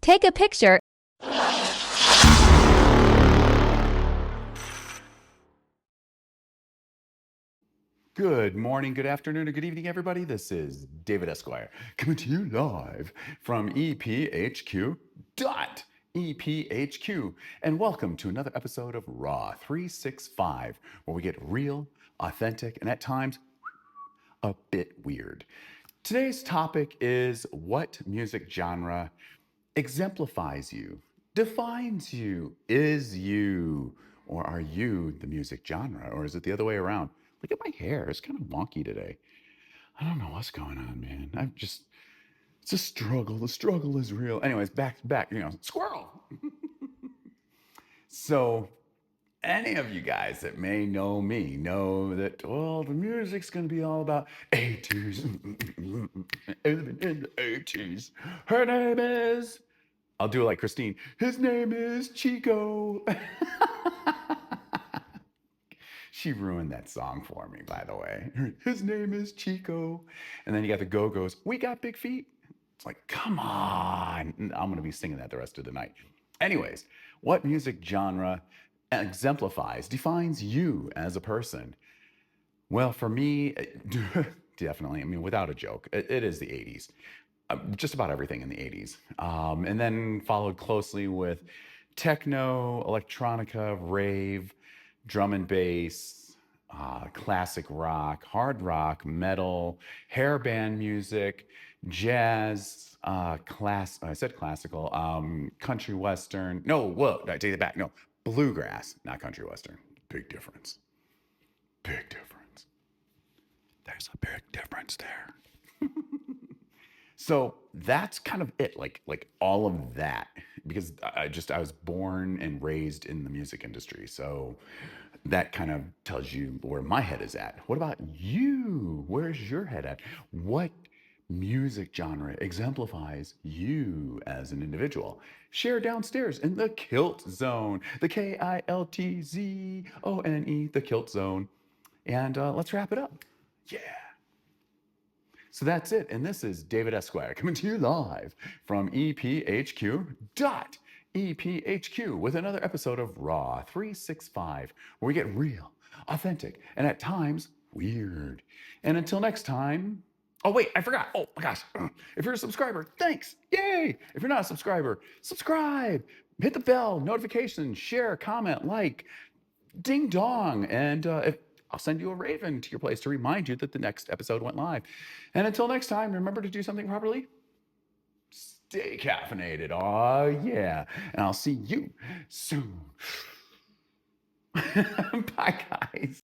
Take a picture. Good morning, good afternoon, or good evening, everybody. This is David Esquire coming to you live from EPHQ.EPHQ. And welcome to another episode of Raw 365, where we get real, authentic, and at times a bit weird. Today's topic is what music genre exemplifies you, defines you, is you, or are you the music genre, or is it the other way around? Look at my hair, it's kind of wonky today. I don't know what's going on, man. It's a struggle. The struggle is real. Anyways, back, squirrel. So, any of you guys that may know me know that, well, the music's gonna be all about 80s. In the 80s. Her name is, I'll do it like Christine. His name is Chico. She ruined that song for me, by the way. His name is Chico. And then you got the Go-Go's, we got big feet. It's like, come on. I'm going to be singing that the rest of the night. Anyways, what music genre exemplifies, defines you as a person? Well, for me, definitely, I mean, without a joke, it is the 80s. Just about everything in the 80s. And then followed closely with techno, electronica, rave, drum and bass, classic rock, hard rock, metal, hair band music, jazz, I said classical, country western. No, whoa, I take it back. No, bluegrass, not country western. Big difference. Big difference. There's a big difference there. So that's kind of it, like all of that, because I was born and raised in the music industry. So that kind of tells you where my head is at. What about you? Where's your head at? What music genre exemplifies you as an individual? Share downstairs in the Kilt Zone, the KILTZONE, the Kilt Zone. And let's wrap it up. Yeah. So that's it. And this is David Esquire coming to you live from EPHQ.EPHQ with another episode of Raw 365, where we get real, authentic, and at times weird. And until next time, oh, wait, I forgot. Oh my gosh. If you're a subscriber, thanks. Yay. If you're not a subscriber, subscribe, hit the bell, notifications, share, comment, like, ding dong. And if I'll send you a raven to your place to remind you that the next episode went live. And until next time, remember to do something properly. Stay caffeinated. Oh, yeah. And I'll see you soon. Bye, guys.